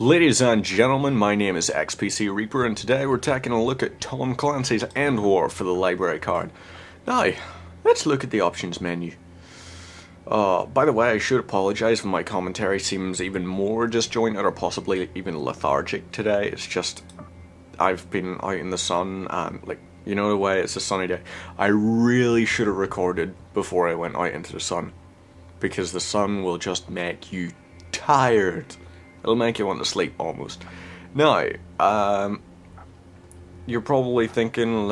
Ladies and gentlemen, my name is XPC Reaper, and today we're taking a look at Tom Clancy's EndWar for the library card. Now, let's look at the options menu. By the way, I should apologise if my commentary seems even more disjointed or possibly even lethargic today. It's just, I've been out in the sun and, you know the way it's a sunny day. I really should have recorded before I went out into the sun, because the sun will just make you tired. It'll make you want to sleep almost. Now, you're probably thinking,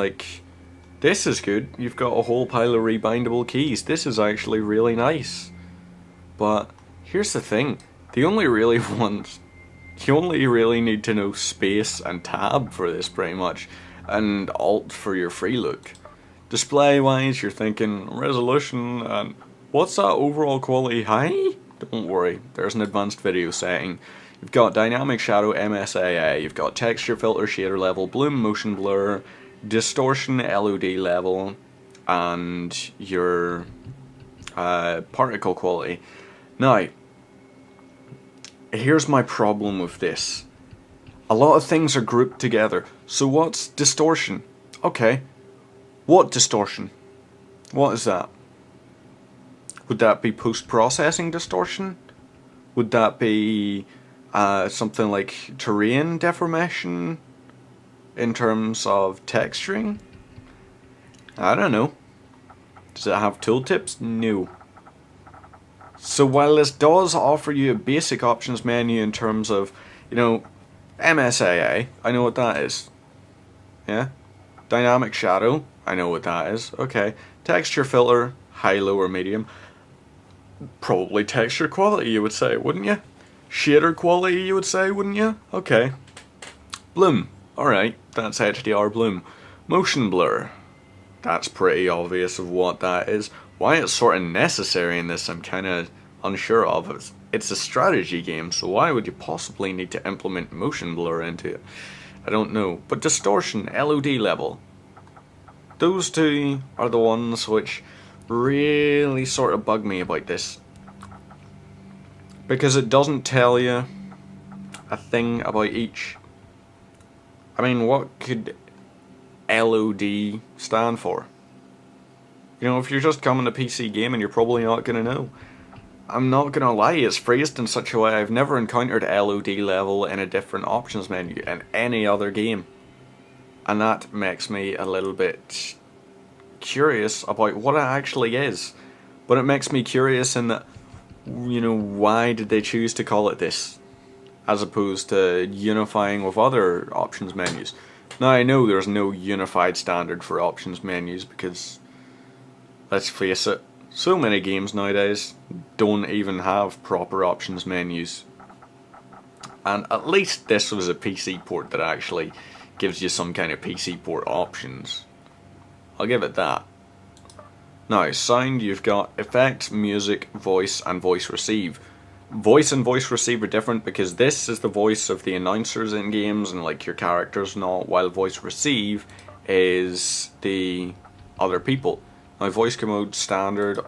this is good. You've got a whole pile of rebindable keys. This is actually really nice. But here's the thing. You only really need to know space and tab for this pretty much. And alt for your free look. Display wise, you're thinking resolution and what's that overall quality high? Don't worry, there's an advanced video setting. You've got dynamic shadow MSAA, you've got texture filter shader level, bloom motion blur, distortion LOD level, and your particle quality. Now, here's my problem with this. A lot of things are grouped together. So what's distortion? Okay, what distortion? What is that? Would that be post-processing distortion? Would that be something like terrain deformation in terms of texturing? I don't know. Does it have tooltips? No. So while this does offer you a basic options menu in terms of, MSAA, I know what that is. Yeah? Dynamic shadow, I know what that is. Okay. Texture filter, high, low, or medium. Probably texture quality, you would say, wouldn't you? Shader quality, you would say, wouldn't you? Okay. Bloom. Alright, that's HDR bloom. Motion blur. That's pretty obvious of what that is. Why it's sort of necessary in this, I'm kind of unsure of. It's a strategy game, so why would you possibly need to implement motion blur into it? I don't know. But distortion, LOD level. Those two are the ones which really sort of bug me about this, because it doesn't tell you a thing about each. I mean, what could LOD stand for? If you're just coming to PC gaming, you're probably not going to know. I'm not going to lie, it's phrased in such a way I've never encountered LOD level in a different options menu in any other game, and that makes me a little bit curious about what it actually is. But it makes me curious in that, why did they choose to call it this as opposed to unifying with other options menus? Now, I know there's no unified standard for options menus because, let's face it, so many games nowadays don't even have proper options menus. And at least this was a PC port that actually gives you some kind of PC port options. I'll give it that. Now, sound, you've got effects, music, voice, and voice receive. Voice and voice receive are different because this is the voice of the announcers in games and your characters and all, while voice receive is the other people. Now, voice command mode standard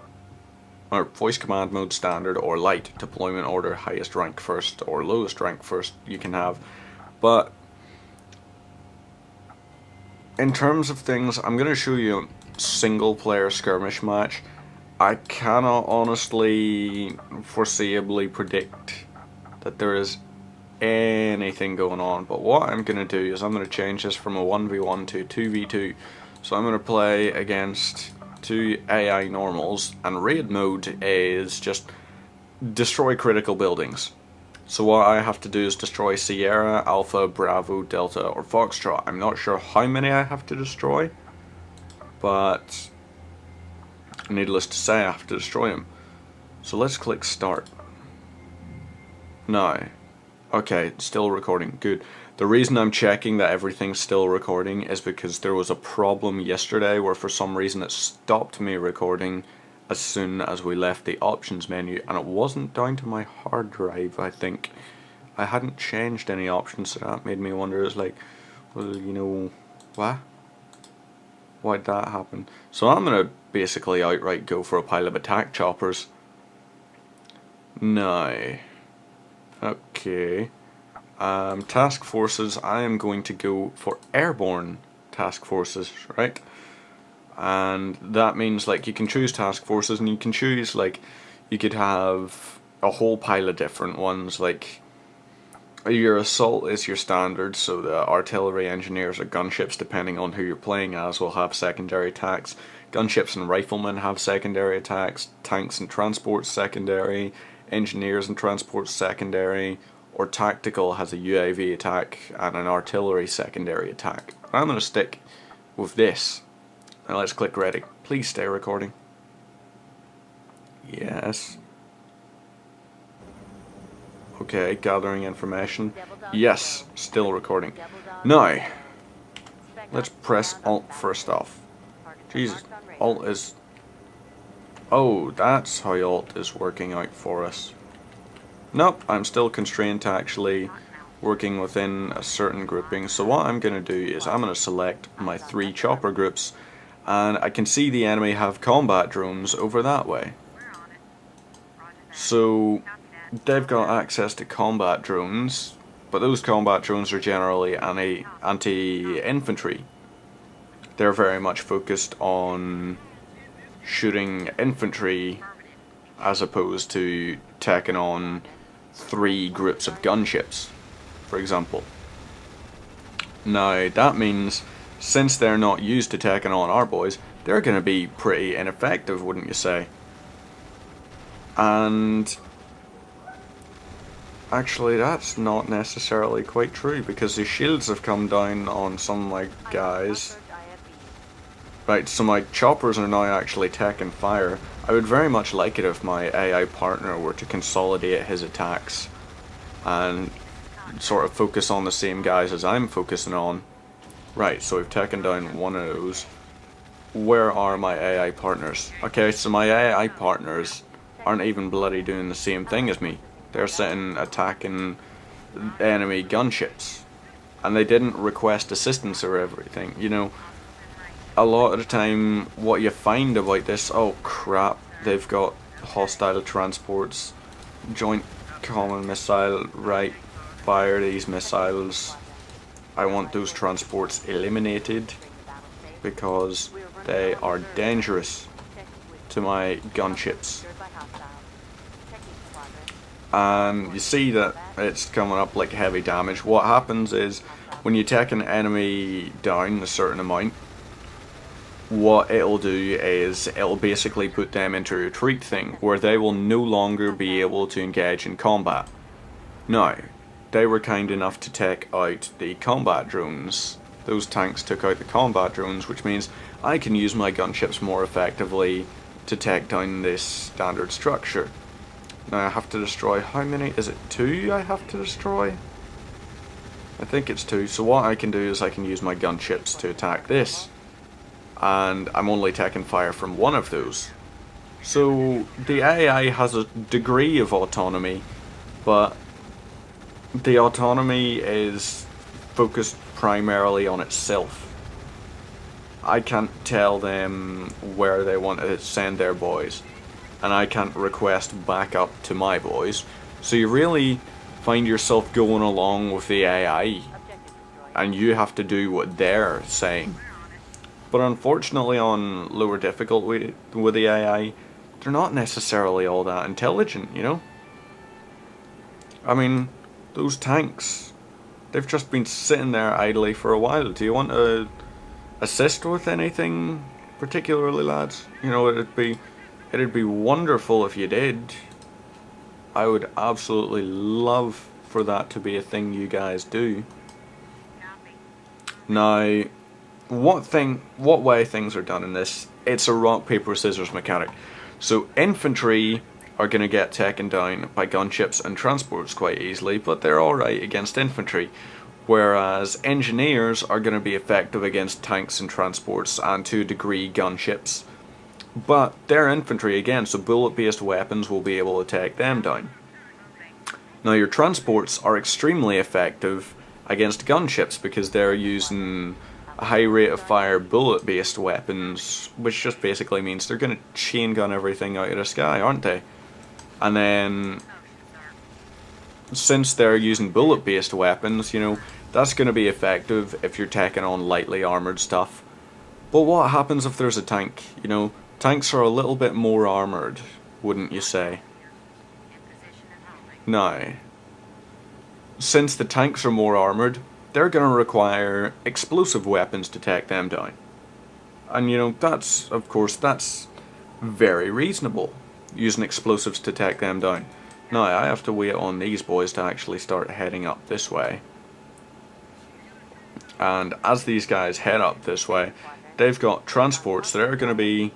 or light, deployment order, highest rank first or lowest rank first you can have. But in terms of things, I'm going to show you a single player skirmish match. I cannot honestly foreseeably predict that there is anything going on, but what I'm going to do is I'm going to change this from a 1v1 to 2v2. So I'm going to play against two AI normals, and raid mode is just destroy critical buildings. So what I have to do is destroy Sierra, Alpha, Bravo, Delta, or Foxtrot. I'm not sure how many I have to destroy, but needless to say, I have to destroy them. So let's click start. Now, okay, still recording, good. The reason I'm checking that everything's still recording is because there was a problem yesterday where for some reason it stopped me recording as soon as we left the options menu, and it wasn't down to my hard drive. I think I hadn't changed any options, so that made me wonder, well, what? Why'd that happen? So I'm going to basically outright go for a pile of attack choppers. Now, okay, Task forces, I am going to go for airborne task forces, right? And that means like you can choose task forces, and you can choose like you could have a whole pile of different ones. Like your assault is your standard, so the artillery engineers or gunships, depending on who you're playing as, will have secondary attacks. Gunships and riflemen have secondary attacks. Tanks and transports secondary. Engineers and transports secondary. Or tactical has a UAV attack and an artillery secondary attack. I'm going to stick with this. Now let's click ready. Please stay recording. Yes. Okay, gathering information. Yes, still recording. Now, let's press Alt first off. Jesus, Alt is... Oh, that's how Alt is working out for us. Nope, I'm still constrained to actually working within a certain grouping. So what I'm going to do is I'm going to select my 3 chopper groups, and I can see the enemy have combat drones over that way. So they've got access to combat drones, but those combat drones are generally anti-infantry. They're very much focused on shooting infantry as opposed to taking on 3 groups of gunships, for example. Now that means, since they're not used to taking on our boys, they're going to be pretty ineffective, wouldn't you say? And actually that's not necessarily quite true, because the shields have come down on some of my guys. Right, so my choppers are now actually taking fire. I would very much like it if my AI partner were to consolidate his attacks and sort of focus on the same guys as I'm focusing on. Right, so we've taken down one of those. Where are my AI partners? Okay, so my AI partners aren't even bloody doing the same thing as me. They're sitting attacking enemy gunships, and they didn't request assistance or everything. You know, a lot of the time what you find about this, oh crap, they've got hostile transports, joint common missile, right, fire these missiles. I want those transports eliminated because they are dangerous to my gunships. And you see that it's coming up like heavy damage. What happens is, when you take an enemy down a certain amount, what it'll do is it'll basically put them into a retreat thing, where they will no longer be able to engage in combat. Now, they were kind enough to take out the combat drones. Those tanks took out the combat drones, which means I can use my gunships more effectively to take down this standard structure. Now I have to destroy, how many? Is it 2 I have to destroy? I think it's 2. So what I can do is I can use my gunships to attack this. And I'm only taking fire from one of those. So the AI has a degree of autonomy, but the autonomy is focused primarily on itself. I can't tell them where they want to send their boys, and I can't request backup to my boys. So you really find yourself going along with the AI, and you have to do what they're saying. But unfortunately, on lower difficulty with the AI, they're not necessarily all that intelligent, you know? I mean, those tanks, they've just been sitting there idly for a while. Do you want to assist with anything particularly, lads? You know, it'd be wonderful if you did. I would absolutely love for that to be a thing you guys do. Now, what way things are done in this, it's a rock, paper, scissors mechanic. So infantry are going to get taken down by gunships and transports quite easily, but they're alright against infantry. Whereas engineers are going to be effective against tanks and transports, and to a degree gunships. But they're infantry again, so bullet-based weapons will be able to take them down. Now your transports are extremely effective against gunships because they're using a high rate of fire bullet-based weapons, which just basically means they're going to chain gun everything out of the sky, aren't they? And then since they're using bullet-based weapons, you know, that's going to be effective if you're taking on lightly armoured stuff. But what happens if there's a tank? You know, tanks are a little bit more armoured, wouldn't you say? Now, since the tanks are more armoured, they're going to require explosive weapons to take them down. And you know, that's, of course, that's very reasonable, using explosives to take them down. Now, I have to wait on these boys to actually start heading up this way. And as these guys head up this way, they've got transports that are going to be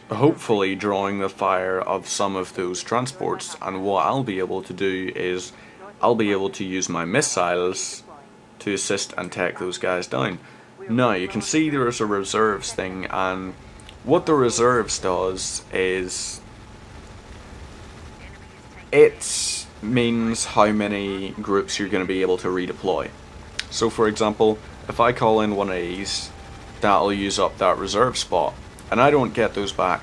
hopefully drawing the fire of some of those transports. And what I'll be able to do is I'll be able to use my missiles to assist and take those guys down. Now, you can see there's a reserves thing, and what the reserves does is it means how many groups you're going to be able to redeploy. So for example, if I call in one of these, that'll use up that reserve spot, and I don't get those back.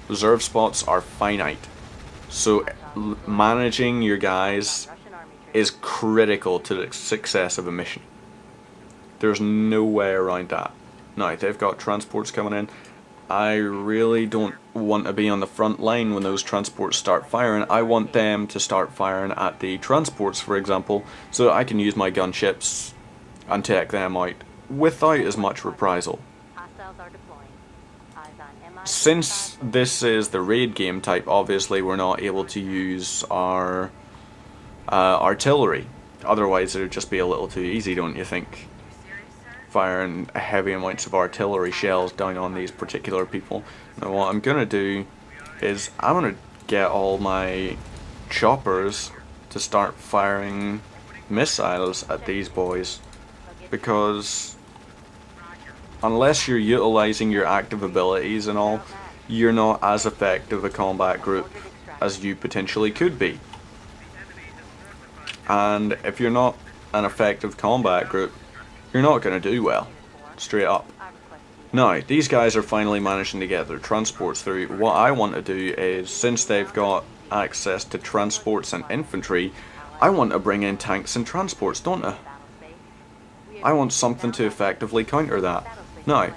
Reserve spots are finite, so managing your guys is critical to the success of a mission. There's no way around that. Now, they've got transports coming in. I really don't want to be on the front line when those transports start firing. I want them to start firing at the transports, for example, so that I can use my gunships and take them out without as much reprisal. Since this is the raid game type, obviously we're not able to use our artillery. Otherwise it would just be a little too easy, don't you think? Firing heavy amounts of artillery shells down on these particular people. Now what I'm gonna do is I'm gonna get all my choppers to start firing missiles at these boys, because unless you're utilizing your active abilities and all, you're not as effective a combat group as you potentially could be. And if you're not an effective combat group, you're not going to do well, straight up. Now, these guys are finally managing to get their transports through. What I want to do is, since they've got access to transports and infantry, I want to bring in tanks and transports, don't I? I want something to effectively counter that. Now,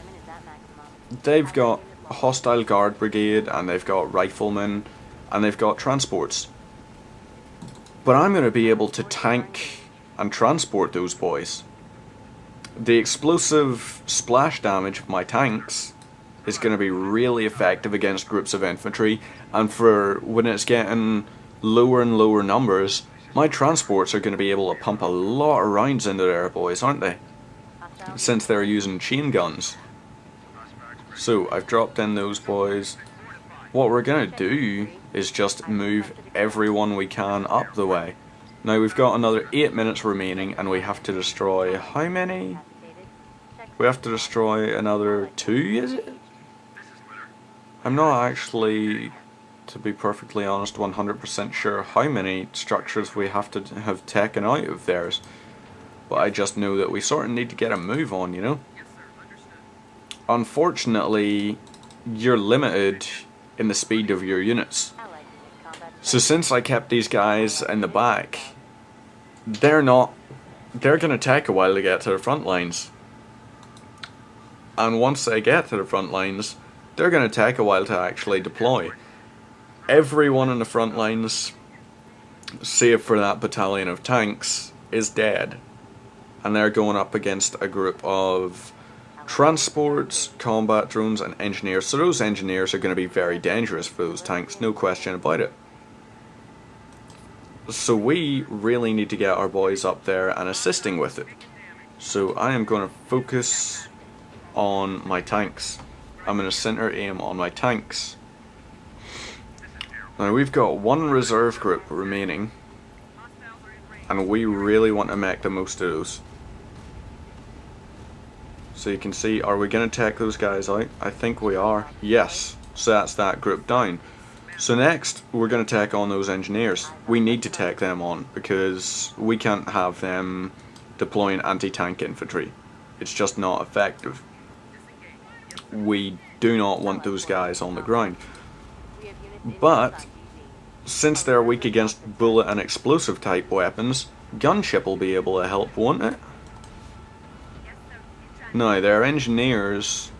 they've got a hostile guard brigade, and they've got riflemen, and they've got transports. But I'm going to be able to tank and transport those boys. The explosive splash damage of my tanks is going to be really effective against groups of infantry, and for when it's getting lower and lower numbers, my transports are going to be able to pump a lot of rounds into their boys, aren't they? Since they're using chain guns. So I've dropped in those boys. What we're going to do is just move everyone we can up the way. Now we've got another 8 minutes remaining, and we have to destroy how many? We have to destroy another 2, is it? I'm not actually, to be perfectly honest, 100% sure how many structures we have to have taken out of theirs. But I just know that we sort of need to get a move on, you know? Unfortunately, you're limited in the speed of your units. So since I kept these guys in the back, they're going to take a while to get to the front lines. And once they get to the front lines, they're going to take a while to actually deploy. Everyone in the front lines, save for that battalion of tanks, is dead. And they're going up against a group of transports, combat drones, and engineers. So those engineers are going to be very dangerous for those tanks, no question about it. So we really need to get our boys up there and assisting with it. So I am going to focus on my tanks. I'm going to center aim on my tanks. Now we've got one reserve group remaining, and we really want to make the most of those. So you can see, are we going to take those guys out? I think we are. Yes. So that's that group down. So next, we're going to take on those engineers. We need to take them on, because we can't have them deploying anti-tank infantry. It's just not effective. We do not want those guys on the ground. But since they're weak against bullet and explosive type weapons, gunship will be able to help, won't it? No, their engineers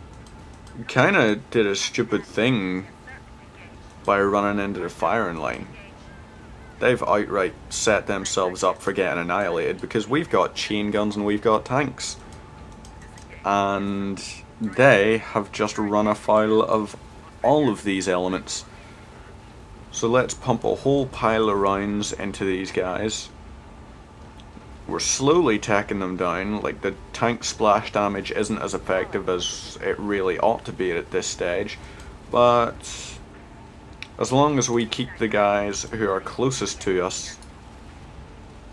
kinda did a stupid thing by running into the firing line. They've outright set themselves up for getting annihilated because we've got chain guns and we've got tanks. And they have just run afoul of all of these elements. So let's pump a whole pile of rounds into these guys. We're slowly taking them down. Like, the tank splash damage isn't as effective as it really ought to be at this stage, but as long as we keep the guys who are closest to us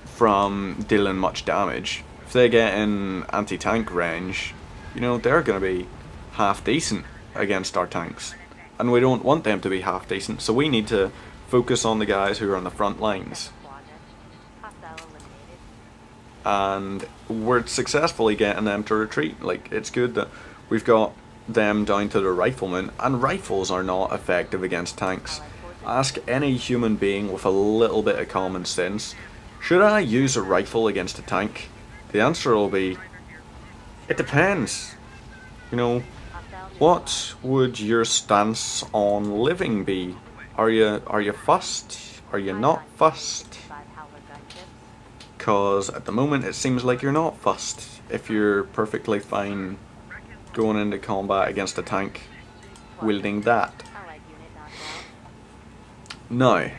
from dealing much damage, if they get in anti-tank range, you know, they're going to be half decent against our tanks. And we don't want them to be half decent, so we need to focus on the guys who are on the front lines. And we're successfully getting them to retreat. Like, it's good that we've got them down to the riflemen, and rifles are not effective against tanks. Ask any human being with a little bit of common sense, should I use a rifle against a tank? The answer will be, it depends. You know, what would your stance on living be? Are you fussed? Are you not fussed? Because at the moment it seems like you're not fussed if you're perfectly fine going into combat against a tank wielding that. Now,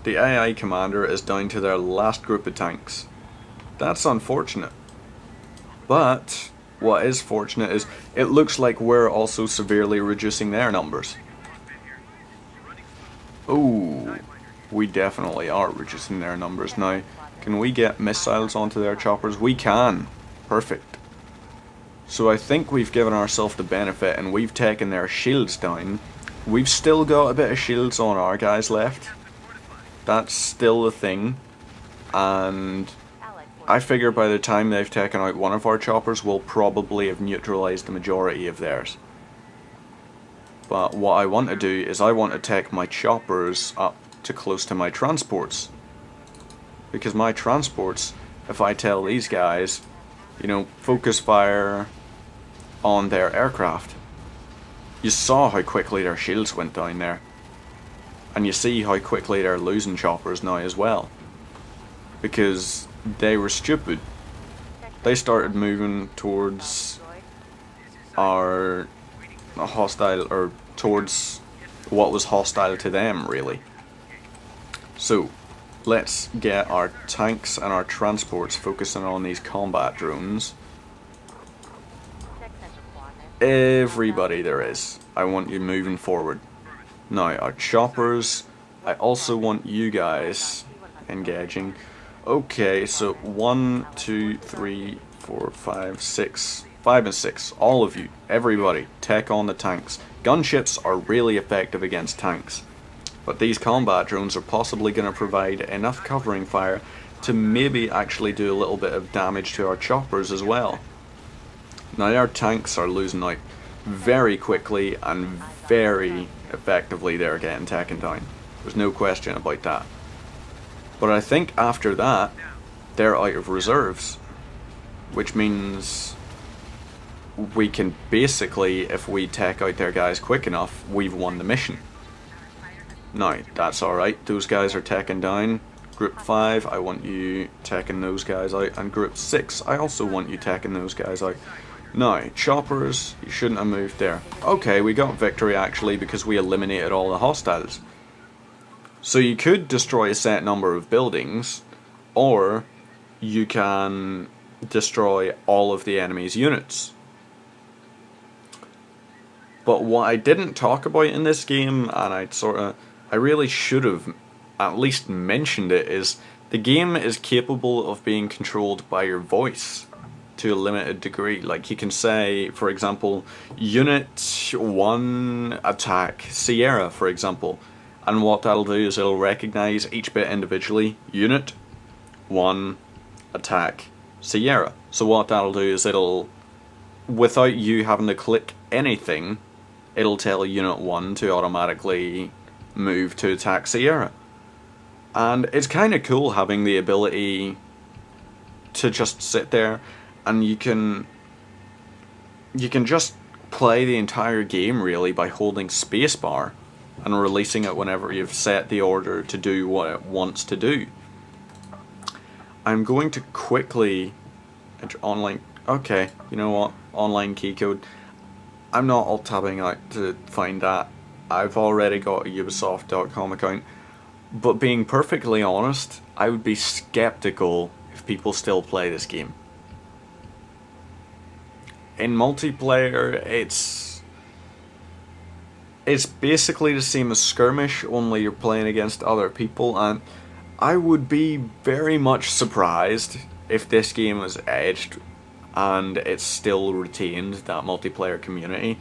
the AI commander is down to their last group of tanks. That's unfortunate. But what is fortunate is it looks like we're also severely reducing their numbers. Ooh, we definitely are reducing their numbers now. Can we get missiles onto their choppers? We can. Perfect. So I think we've given ourselves the benefit and we've taken their shields down. We've still got a bit of shields on our guys left. That's still a thing. And I figure by the time they've taken out one of our choppers, we'll probably have neutralized the majority of theirs. But what I want to do is I want to take my choppers up to close to my transports. Because my transports, if I tell these guys, you know, focus fire on their aircraft. You saw how quickly their shields went down there. And you see how quickly they're losing choppers now as well. Because they were stupid. They started moving towards our hostile, or towards what was hostile to them, really. So, let's get our tanks and our transports focusing on these combat drones. Everybody there is, I want you moving forward. Now, our choppers, I also want you guys engaging. Okay, so 1, 2, 3, 4, 5, 6, 5 and 6, all of you, everybody, take on the tanks. Gunships are really effective against tanks. But these combat drones are possibly going to provide enough covering fire to maybe actually do a little bit of damage to our choppers as well. Now our tanks are losing out very quickly and very effectively. They're getting taken down. There's no question about that. But I think after that, they're out of reserves. Which means we can basically, if we take out their guys quick enough, we've won the mission. Now, that's alright, those guys are taken down. Group 5, I want you taking those guys out. And Group 6, I also want you taking those guys out. Now, choppers, you shouldn't have moved there. Okay, we got victory actually because we eliminated all the hostiles. So you could destroy a set number of buildings, or you can destroy all of the enemy's units. But what I didn't talk about in this game, and I really should have at least mentioned it, is the game is capable of being controlled by your voice to a limited degree. Like, you can say, for example, Unit 1 attack Sierra, for example, and what that'll do is it'll recognize each bit individually. Unit 1 attack Sierra. So what that'll do is it'll, without you having to click anything, it'll tell Unit 1 to automatically move to attack Sierra. And it's kind of cool having the ability to just sit there and you can just play the entire game really by holding spacebar and releasing it whenever you've set the order to do what it wants to do. I'm going to quickly enter online. Okay, you know what? Online key code. I'm not alt-tabbing out to find that. I've already got a Ubisoft.com account. But being perfectly honest, I would be skeptical if people still play this game. In multiplayer, it's basically the same as skirmish, only you're playing against other people, and I would be very much surprised if this game was edged and it's still retained that multiplayer community.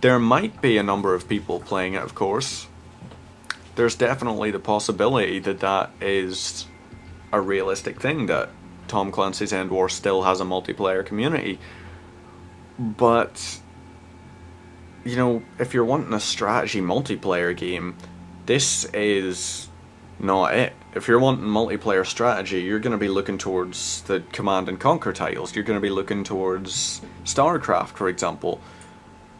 There might be a number of people playing it, of course. There's definitely the possibility that that is a realistic thing, that Tom Clancy's EndWar still has a multiplayer community. But, you know, if you're wanting a strategy multiplayer game, this is not it. If you're wanting multiplayer strategy, you're going to be looking towards the Command and Conquer titles. You're going to be looking towards StarCraft, for example.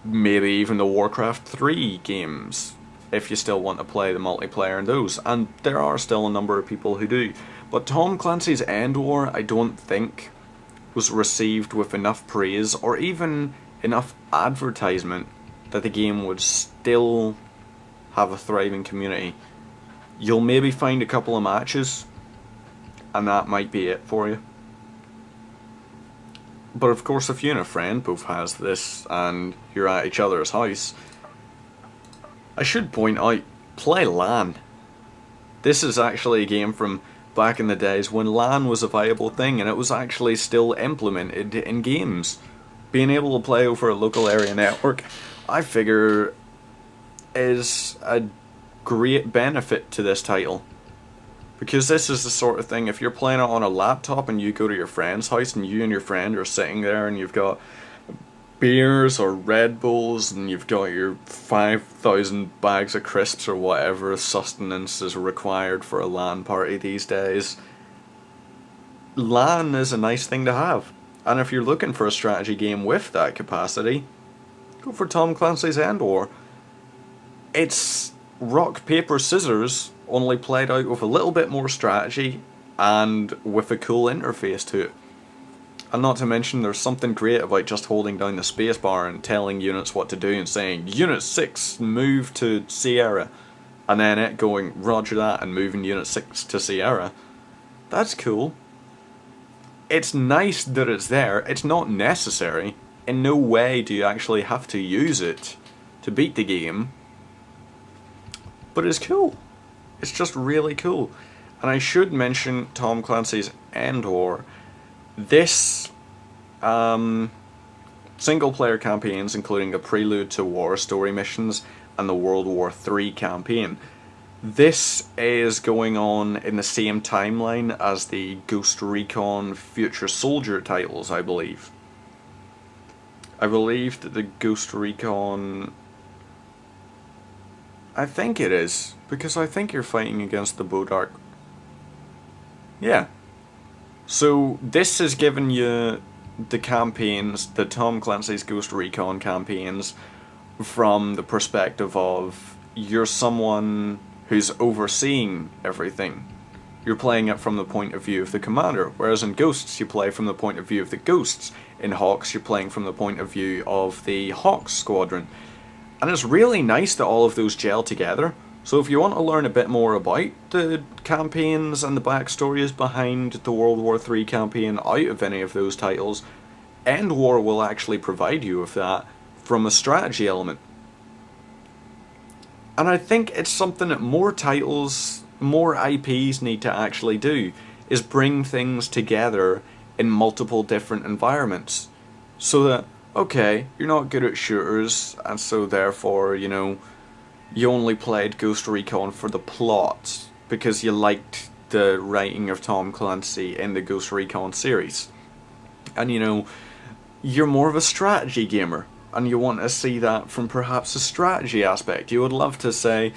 Maybe even the Warcraft 3 games, if you still want to play the multiplayer in those. And there are still a number of people who do. But Tom Clancy's EndWar, I don't think, was received with enough praise or even enough advertisement that the game would still have a thriving community. You'll maybe find a couple of matches, and that might be it for you. But of course, if you and a friend both has this, and you're at each other's house, I should point out, play LAN. This is actually a game from back in the days when LAN was a viable thing, and it was actually still implemented in games. Being able to play over a local area network, I figure, is a great benefit to this title. Because this is the sort of thing, if you're playing it on a laptop and you go to your friend's house and you and your friend are sitting there and you've got beers or Red Bulls and you've got your 5,000 bags of crisps or whatever sustenance is required for a LAN party these days, LAN is a nice thing to have. And if you're looking for a strategy game with that capacity, go for Tom Clancy's EndWar. It's rock, paper, scissors, only played out with a little bit more strategy and with a cool interface to it. And not to mention, there's something great about just holding down the spacebar and telling units what to do and saying, Unit 6, move to Sierra. And then it going, roger that, and moving Unit 6 to Sierra. That's cool. It's nice that it's there. It's not necessary. In no way do you actually have to use it to beat the game. But it's cool. It's just really cool. And I should mention Tom Clancy's EndWar. This single player campaigns, including the Prelude to War story missions and the World War III campaign, this is going on in the same timeline as the Ghost Recon Future Soldier titles, I believe. I believe that the Ghost Recon... I think it is, because I think you're fighting against the Bodark. Yeah. So this is giving you the campaigns, the Tom Clancy's Ghost Recon campaigns, from the perspective of you're someone who's overseeing everything. You're playing it from the point of view of the commander, whereas in Ghosts you play from the point of view of the Ghosts. In Hawks you're playing from the point of view of the Hawks squadron. And it's really nice that all of those gel together. So if you want to learn a bit more about the campaigns and the backstories behind the World War III campaign out of any of those titles, EndWar will actually provide you with that from a strategy element. And I think it's something that more titles, more IPs need to actually do, is bring things together in multiple different environments. So that, okay, you're not good at shooters, and so therefore, you know, you only played Ghost Recon for the plot, because you liked the writing of Tom Clancy in the Ghost Recon series. And, you know, you're more of a strategy gamer, and you want to see that from perhaps a strategy aspect. You would love to say,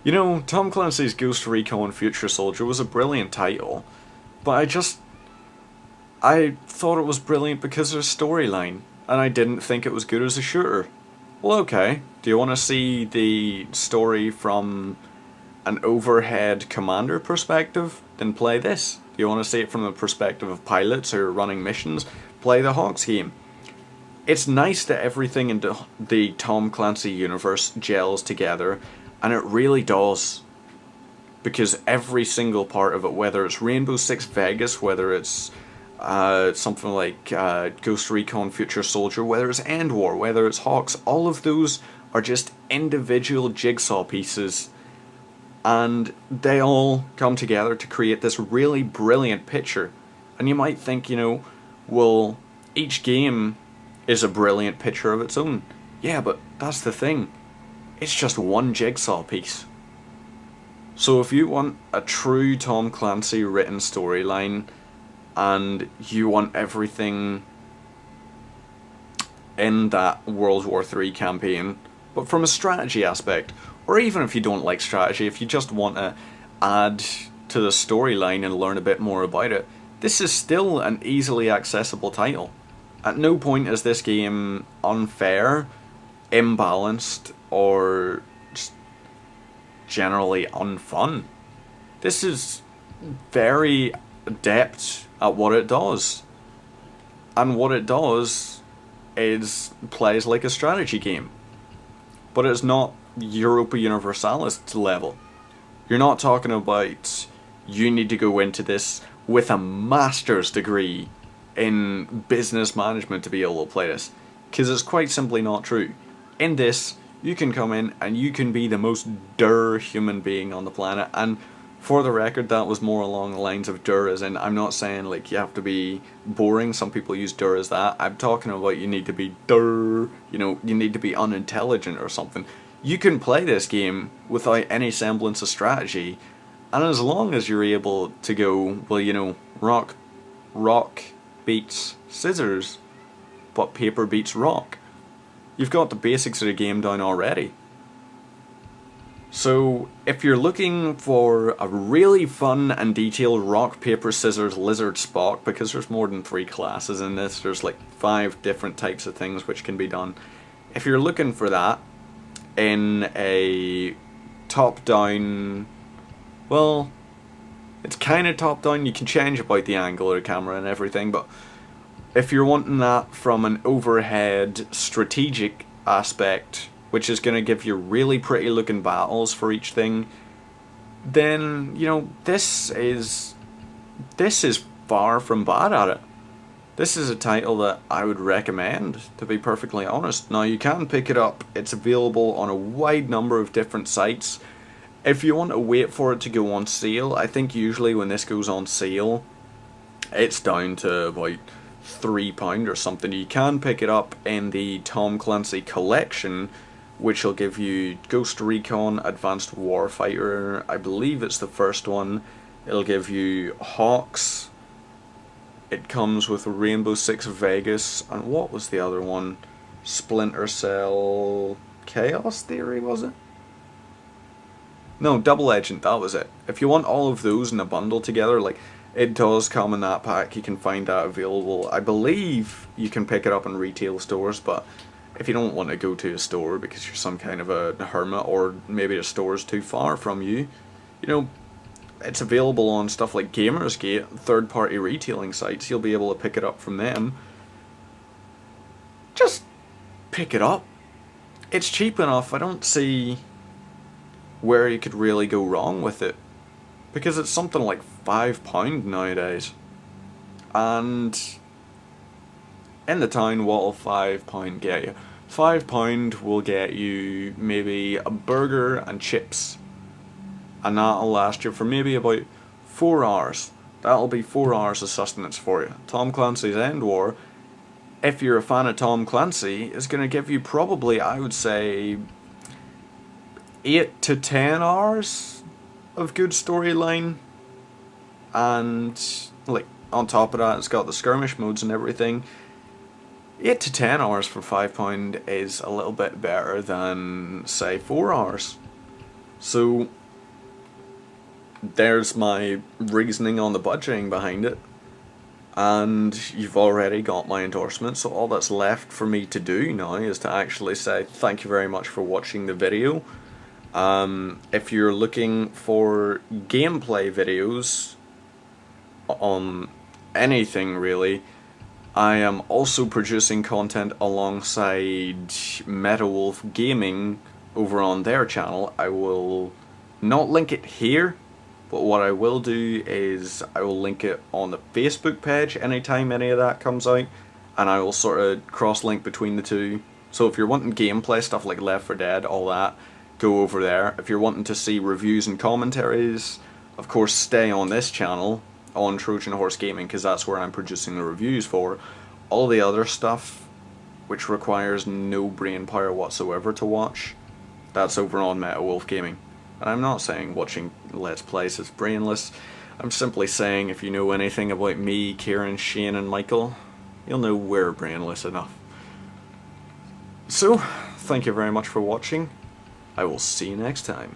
You know, Tom Clancy's Ghost Recon Future Soldier was a brilliant title, but I thought it was brilliant because of the storyline, and I didn't think it was good as a shooter. Well, okay. Do you want to see the story from an overhead commander perspective? Then play this. Do you want to see it from the perspective of pilots who are running missions? Play the Hawks game. It's nice that everything in the Tom Clancy universe gels together, and it really does. Because every single part of it, whether it's Rainbow Six Vegas, whether it's something like Ghost Recon Future Soldier, whether it's EndWar, whether it's Hawks, all of those are just individual jigsaw pieces, and they all come together to create this really brilliant picture. And you might think, you know, well, each game is a brilliant picture of its own. Yeah, but that's the thing. It's just one jigsaw piece. So if you want a true Tom Clancy written storyline, and you want everything in that World War III campaign, but from a strategy aspect, or even if you don't like strategy, if you just want to add to the storyline and learn a bit more about it, this is still an easily accessible title. At no point is this game unfair, imbalanced, or just generally unfun. This is very adept at what it does. And what it does is plays like a strategy game. But it's not Europa Universalis level. You're not talking about you need to go into this with a master's degree in business management to be able to play this. Because it's quite simply not true. In this, you can come in and you can be the most human being on the planet. And for the record, that was more along the lines of as in, I'm not saying like you have to be boring. Some people use as that. I'm talking about you need to be you know, you need to be unintelligent or something. You can play this game without any semblance of strategy, and as long as you're able to go, well, you know, rock beats scissors, but paper beats rock, you've got the basics of the game down already. So, if you're looking for a really fun and detailed rock, paper, scissors, lizard, Spock, because there's more than 3 classes in this, there's like 5 different types of things which can be done. If you're looking for that in a top-down, well, it's kind of top-down, you can change about the angle of the camera and everything, but if you're wanting that from an overhead strategic aspect, which is going to give you really pretty looking battles for each thing, then, you know, this is far from bad at it. This is a title that I would recommend, to be perfectly honest. Now, you can pick it up. It's available on a wide number of different sites. If you want to wait for it to go on sale, I think usually when this goes on sale, it's down to about £3 or something. You can pick it up in the Tom Clancy collection, which will give you Ghost Recon Advanced Warfighter, I believe it's the first one. It'll give you Hawks. It comes with Rainbow Six Vegas, and what was the other one? Splinter Cell Chaos Theory, was it? No, Double Agent, that was it. If you want all of those in a bundle together, like, it does come in that pack. You can find that available. I believe you can pick it up in retail stores, but if you don't want to go to a store because you're some kind of a hermit, or maybe the store's too far from you, you know, it's available on stuff like Gamersgate, third-party retailing sites. You'll be able to pick it up from them. Just pick it up. It's cheap enough. I don't see where you could really go wrong with it, because it's something like £5 nowadays. And in the town, what'll £5 get you? £5 will get you maybe a burger and chips, and that'll last you for maybe about 4 hours. That'll be 4 hours of sustenance for you. Tom Clancy's EndWar, if you're a fan of Tom Clancy, is going to give you probably, I would say, 8 to 10 hours of good storyline, and like on top of that, it's got the skirmish modes and everything. 8 to 10 hours for £5 is a little bit better than, say, 4 hours. So there's my reasoning on the budgeting behind it, and you've already got my endorsement, so all that's left for me to do now is to actually say thank you very much for watching the video. If you're looking for gameplay videos on anything really, I am also producing content alongside MetaWolf Gaming over on their channel. I will not link it here, but what I will do is I will link it on the Facebook page anytime any of that comes out, and I will sort of cross-link between the two. So if you're wanting gameplay stuff like Left 4 Dead, all that, go over there. If you're wanting to see reviews and commentaries, of course stay on this channel, on Trojan Horse Gaming, because that's where I'm producing the reviews for. All the other stuff, which requires no brain power whatsoever to watch, that's over on MetaWolf Gaming. And I'm not saying watching Let's Plays is brainless. I'm simply saying if you know anything about me, Kieran, Shane and Michael, you'll know we're brainless enough. So, thank you very much for watching. I will see you next time.